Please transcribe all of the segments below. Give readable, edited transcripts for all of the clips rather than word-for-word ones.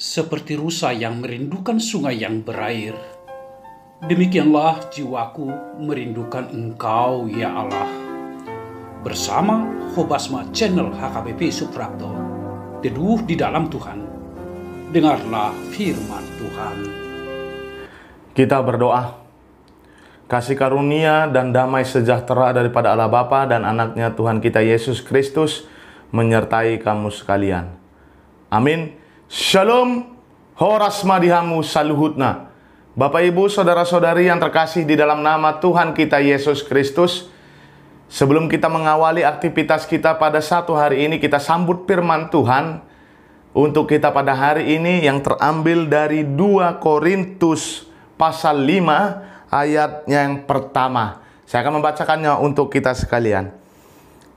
Seperti rusa yang merindukan sungai yang berair, demikianlah jiwaku merindukan Engkau, ya Allah. Bersama Hobasma Channel HKBP Suprapto, teduh di dalam Tuhan. Dengarlah firman Tuhan. Kita berdoa. Kasih karunia dan damai sejahtera daripada Allah Bapa dan anaknya Tuhan kita Yesus Kristus menyertai kamu sekalian. Amin. Shalom. Horas madihamu saluhutna. Bapak Ibu saudara-saudari yang terkasih di dalam nama Tuhan kita Yesus Kristus, sebelum kita mengawali aktivitas kita pada satu hari ini, kita sambut firman Tuhan untuk kita pada hari ini yang terambil dari 2 Korintus pasal 5 ayat yang pertama. Saya akan membacakannya untuk kita sekalian.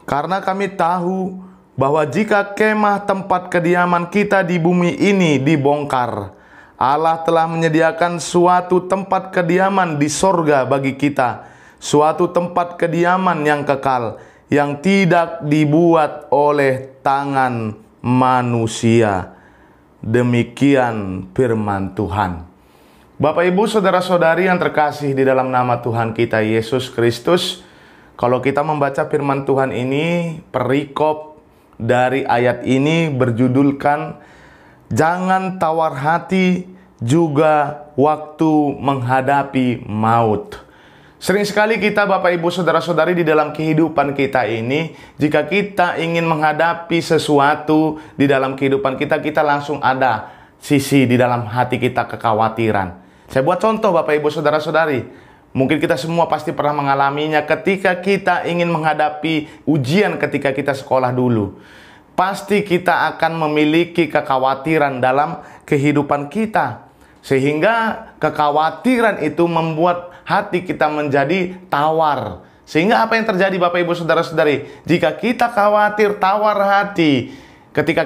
Karena kami tahu bahwa jika kemah tempat kediaman kita di bumi ini dibongkar, Allah telah menyediakan suatu tempat kediaman di sorga bagi kita, suatu tempat kediaman yang kekal, yang tidak dibuat oleh tangan manusia. Demikian firman Tuhan. Bapak Ibu saudara-saudari yang terkasih di dalam nama Tuhan kita Yesus Kristus, kalau kita membaca firman Tuhan ini, perikop dari ayat ini berjudulkan jangan tawar hati juga waktu menghadapi maut. Sering sekali kita Bapak Ibu saudara-saudari di dalam kehidupan kita ini, jika kita ingin menghadapi sesuatu di dalam kehidupan kita, kita langsung ada sisi di dalam hati kita kekhawatiran. Saya buat contoh Bapak Ibu saudara-saudari. Mungkin kita semua pasti pernah mengalaminya ketika kita ingin menghadapi ujian ketika kita sekolah dulu. Pasti kita akan memiliki kekhawatiran dalam kehidupan kita. Sehingga kekhawatiran itu membuat hati kita menjadi tawar. Sehingga apa yang terjadi Bapak Ibu saudara-saudari? Jika kita khawatir, tawar hati, ketika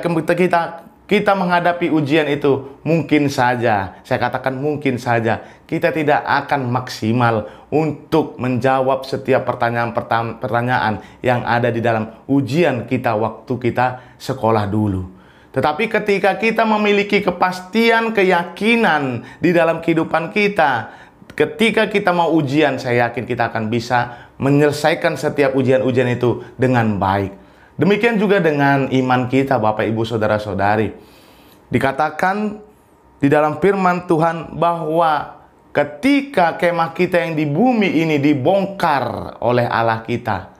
kita menghadapi ujian itu, mungkin saja, saya katakan mungkin saja, kita tidak akan maksimal untuk menjawab setiap pertanyaan yang ada di dalam ujian kita waktu kita sekolah dulu. Tetapi ketika kita memiliki kepastian, keyakinan di dalam kehidupan kita, ketika kita mau ujian, saya yakin kita akan bisa menyelesaikan setiap ujian-ujian itu dengan baik. Demikian juga dengan iman kita Bapak Ibu saudara-saudari. Dikatakan di dalam firman Tuhan bahwa ketika kemah kita yang di bumi ini dibongkar oleh Allah kita,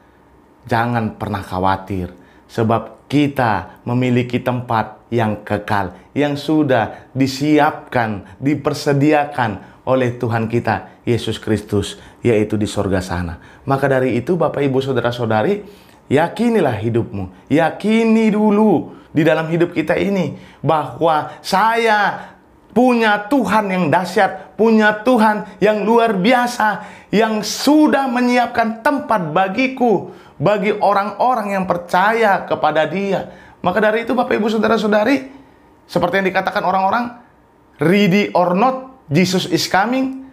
jangan pernah khawatir. Sebab kita memiliki tempat yang kekal, yang sudah disiapkan, dipersediakan oleh Tuhan kita Yesus Kristus, yaitu di sorga sana. Maka dari itu Bapak Ibu saudara-saudari, yakinilah hidupmu. Yakini dulu di dalam hidup kita ini bahwa saya punya Tuhan yang dahsyat, punya Tuhan yang luar biasa, yang sudah menyiapkan tempat bagiku, bagi orang-orang yang percaya kepada Dia. Maka dari itu Bapak Ibu saudara-saudari, seperti yang dikatakan orang-orang, ready or not, Jesus is coming.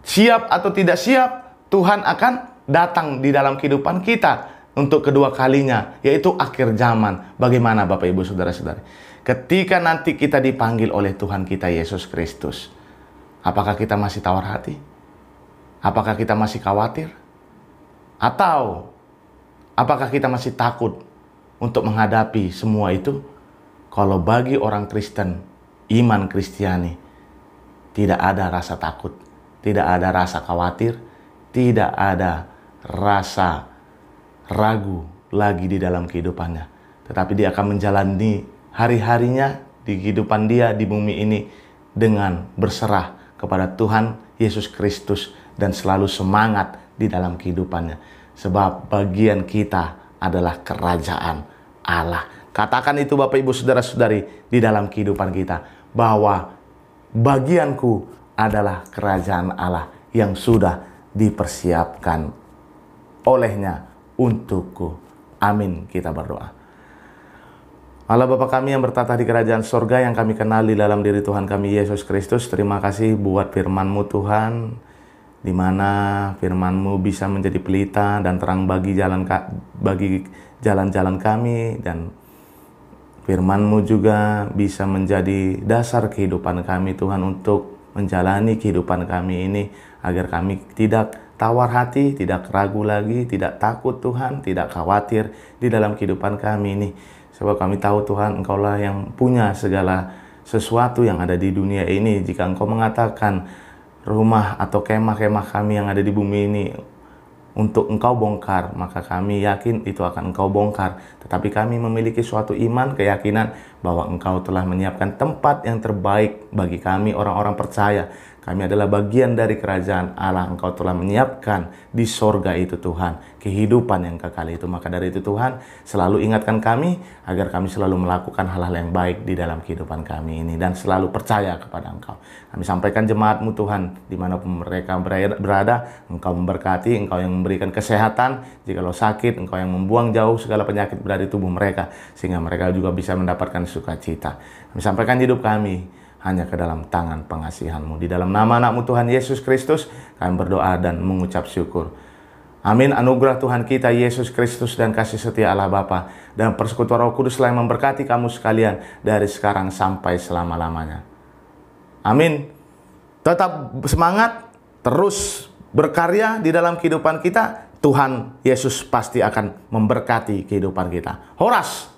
Siap atau tidak siap, Tuhan akan datang di dalam kehidupan kita untuk kedua kalinya, yaitu akhir zaman. Bagaimana Bapak Ibu saudara-saudari? Ketika nanti kita dipanggil oleh Tuhan kita Yesus Kristus, apakah kita masih tawar hati? Apakah kita masih khawatir? Atau apakah kita masih takut untuk menghadapi semua itu? Kalau bagi orang Kristen, iman Kristiani, tidak ada rasa takut, tidak ada rasa khawatir, tidak ada rasa ragu lagi di dalam kehidupannya. Tetapi dia akan menjalani hari-harinya di kehidupan dia di bumi ini dengan berserah kepada Tuhan Yesus Kristus dan selalu semangat di dalam kehidupannya. Sebab bagian kita adalah kerajaan Allah. Katakan itu Bapak Ibu saudara-saudari di dalam kehidupan kita, bahwa bagianku adalah kerajaan Allah yang sudah dipersiapkan olehnya untukku. Amin. Kita berdoa. Allah Bapa kami yang bertata di kerajaan sorga, yang kami kenali dalam diri Tuhan kami Yesus Kristus, terima kasih buat firman-Mu Tuhan, di mana firman-Mu bisa menjadi pelita dan terang bagi jalan-jalan kami, dan Firman-Mu juga bisa menjadi dasar kehidupan kami Tuhan, untuk menjalani kehidupan kami ini, agar kami tidak tawar hati, tidak ragu lagi, tidak takut Tuhan, tidak khawatir di dalam kehidupan kami ini. Sebab kami tahu Tuhan, Engkaulah yang punya segala sesuatu yang ada di dunia ini. Jika Engkau mengatakan rumah atau kemah-kemah kami yang ada di bumi ini untuk Engkau bongkar, maka kami yakin itu akan Engkau bongkar. Tetapi kami memiliki suatu iman, keyakinan bahwa Engkau telah menyiapkan tempat yang terbaik bagi kami, orang-orang percaya. Kami adalah bagian dari kerajaan Allah. Engkau telah menyiapkan di sorga itu Tuhan, kehidupan yang kekal itu. Maka dari itu Tuhan, selalu ingatkan kami agar kami selalu melakukan hal-hal yang baik di dalam kehidupan kami ini, dan selalu percaya kepada Engkau. Kami sampaikan jemaat-Mu Tuhan, dimanapun mereka berada, Engkau memberkati, Engkau yang memberikan kesehatan. Jikalau sakit, Engkau yang membuang jauh segala penyakit dari tubuh mereka, sehingga mereka juga bisa mendapatkan sukacita. Kami sampaikan hidup kami hanya ke dalam tangan pengasihan-Mu. Di dalam nama anak-Mu Tuhan Yesus Kristus, kami berdoa dan mengucap syukur. Amin. Anugerah Tuhan kita Yesus Kristus dan kasih setia Allah Bapa dan persekutuan Roh Kudus yang memberkati kamu sekalian dari sekarang sampai selama-lamanya. Amin. Tetap semangat, terus berkarya di dalam kehidupan kita. Tuhan Yesus pasti akan memberkati kehidupan kita. Horas!